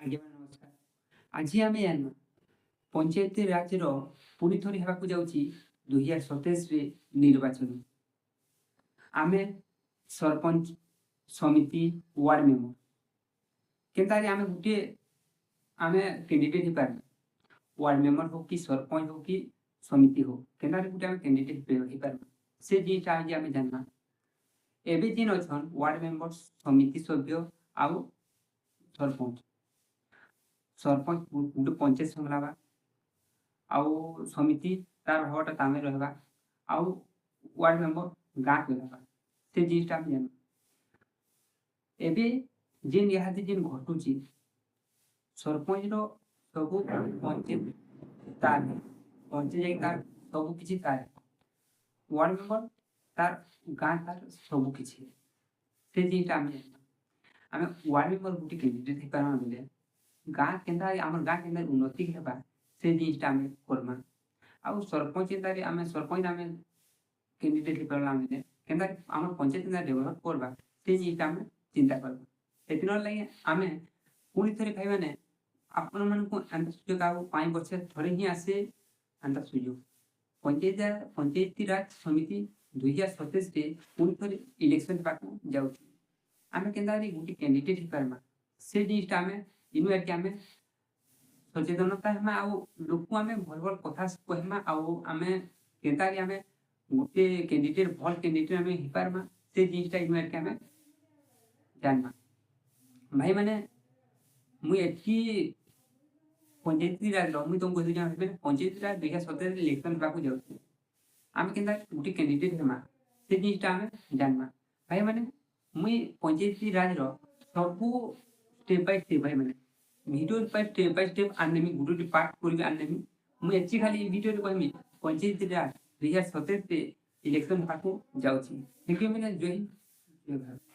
ଆଜ୍ଞା ନମସ୍କାର। ଆଜି ଆମେ ଜାଣିବା ପଞ୍ଚାୟତ ରାଜର ପୁଣି ଥରେ ହେବାକୁ ଯାଉଛି 2027ରେ ନିର୍ବାଚନ। ଆମେ ସରପଞ୍ଚ, ସମିତି, ୱାର୍ଡ ମେମ୍ବର କେନ୍ତାରେ ଆମେ ଗୋଟିଏ ଆମେ କ୍ୟାଣ୍ଡିଡେଟ୍ ହେଇପାରିବା। ୱାର୍ଡ ମେମ୍ବର ହଉ କି ସରପଞ୍ଚ ହଉ କି ସମିତି ହଉ କେନ୍ତାରେ ଗୋଟେ ଆମେ କ୍ୟାଣ୍ଡିଡେଟ୍ ହେଇପାରିବା। ସେ ଜିନିଷଟା ଆଜି ଆମେ ଜାଣିବା। ଏବେ ଯେନ୍ ଅଛନ୍ ୱାର୍ଡ ମେମ୍ବର, ସମିତି ସଭ୍ୟ ଆଉ ସରପଞ୍ଚ। ସରପଞ୍ଚ ଗୋଟେ ପଞ୍ଚାୟତ ସମ୍ଭାଳବା ଆଉ ସମିତି ତାର ହଟା ତାମେ ରହିବା ଆଉ ୱାର୍ଡ ମେମ୍ବର ଗାଁ ରହିବା। ସେ ଜିନିଷଟା ଆମେ ଜାଣିବା। ଏବେ ଯେନ୍ ଇହାଦେ ଯେନ୍ ଘଟୁଛି ସରପଞ୍ଚର ସବୁ ପଞ୍ଚାୟତ ତାର ପଞ୍ଚାୟତ ଯାଇକି ତାର ସବୁ କିଛି ତାର ୱାର୍ଡ ମେମ୍ବର ତାର ଗାଁ ତାର ସବୁ କିଛି ସେ ଜିନିଷଟା ଆମେ ଜାଣିବା। ଆମେ ୱାର୍ଡ ମେମ୍ବର ଗୋଟେ କ୍ୟାଣ୍ଡିଡେଟ୍ ହେଇପାରମା ବେଲେ ଗାଁ କେନ୍ତା ଆମର ଗାଁ କେନ୍ତା ଉନ୍ନତି ହେବା ସେ ଜିନିଷଟା ଆମେ କର୍ମା। ଆଉ ସରପଞ୍ଚ ଯେନ୍ତାରେ ଆମେ ସରପଞ୍ଚ ଆମେ କ୍ୟାଣ୍ଡିଡେଟ୍ ହେଇପାରଲା ବେଲେ କେନ୍ତା ଆମର ପଞ୍ଚାୟତ କେନ୍ତା ଡେଭଲପ୍ କରବା ସେ ଜିନିଷଟା ଆମେ ଚିନ୍ତା କର୍ବା। ସେଥିର ଲାଗି ଆମେ ପୁଣି ଥରେ ଭାଇମାନେ ଆପଣମାନଙ୍କୁ ଏନ୍ତା ସୁଯୋଗ ଆଉ 5 ବର୍ଷ ଥରେ ହିଁ ଆସେ ଏନ୍ତା ସୁଯୋଗ। ପଞ୍ଚାୟତି ରାଜ ସମିତି 2027ରେ ପୁଣି ଥରେ ଇଲେକ୍ସନ ହେବାକୁ ଯାଉଛି। ଆମେ କେନ୍ତା କରି ଗୋଟେ କ୍ୟାଣ୍ଡିଡେଟ୍ ହେଇପାରମା ସେ ଜିନିଷଟା ଆମେ ଇନୁ ଏଠି ଆମେ ସଚେତନତା ହେମା ଆଉ ଲୋକକୁ ଆମେ ଭଲ ଭଲ କଥା କହେମା ଆଉ ଆମେ କେନ୍ତା କରି ଆମେ ଗୋଟେ କ୍ୟାଣ୍ଡିଡେଟ୍ ଭଲ କ୍ୟାଣ୍ଡିଡେଟ୍ ଆମେ ହେଇପାରମା ସେ ଜିନିଷଟା ଇନୁ ଏଠି ଆମେ ଜାନମା। ଭାଇମାନେ ମୁଇଁ ଏଠି ପଞ୍ଚାୟତି ରାଜର ମୁଇଁ ତମକୁ କହିଲି ଜାଣିବେ ପଞ୍ଚାୟତି ରାଜ 2017ରେ ଇଲେକ୍ସନ ହେବାକୁ ଯାଉଛି। ଆମେ କେନ୍ତା ଗୋଟେ କ୍ୟାଣ୍ଡିଡେଟ୍ ହେମା ସେ ଜିନିଷଟା ଆମେ ଜାନମା। ଭାଇମାନେ ମୁଇଁ ପଞ୍ଚାୟତି ରାଜର ସବୁ ଷ୍ଟେପ୍ ବାଇ ଷ୍ଟେପ୍ ଭାଇମାନେ ଭିଡ଼ିଓ ବାଇ ଷ୍ଟେପ୍ ଆଣିନେମି ଗୋଟେ ପାର୍ଟ କରିକି ଆଣିନେମି। ମୁଁ ଏଠି ଖାଲି ଏ ଭିଡ଼ିଓରେ କହିମି ପଞ୍ଚାୟତି ରାଜ 2027ରେ ଇଲେକ୍ସନ ହେବାକୁ ଯାଉଛି। ଥ୍ୟାଙ୍କ ୟୁ ମାନେ ଜୟ ହିନ୍ଦ, ଜୟ ଭାରତ।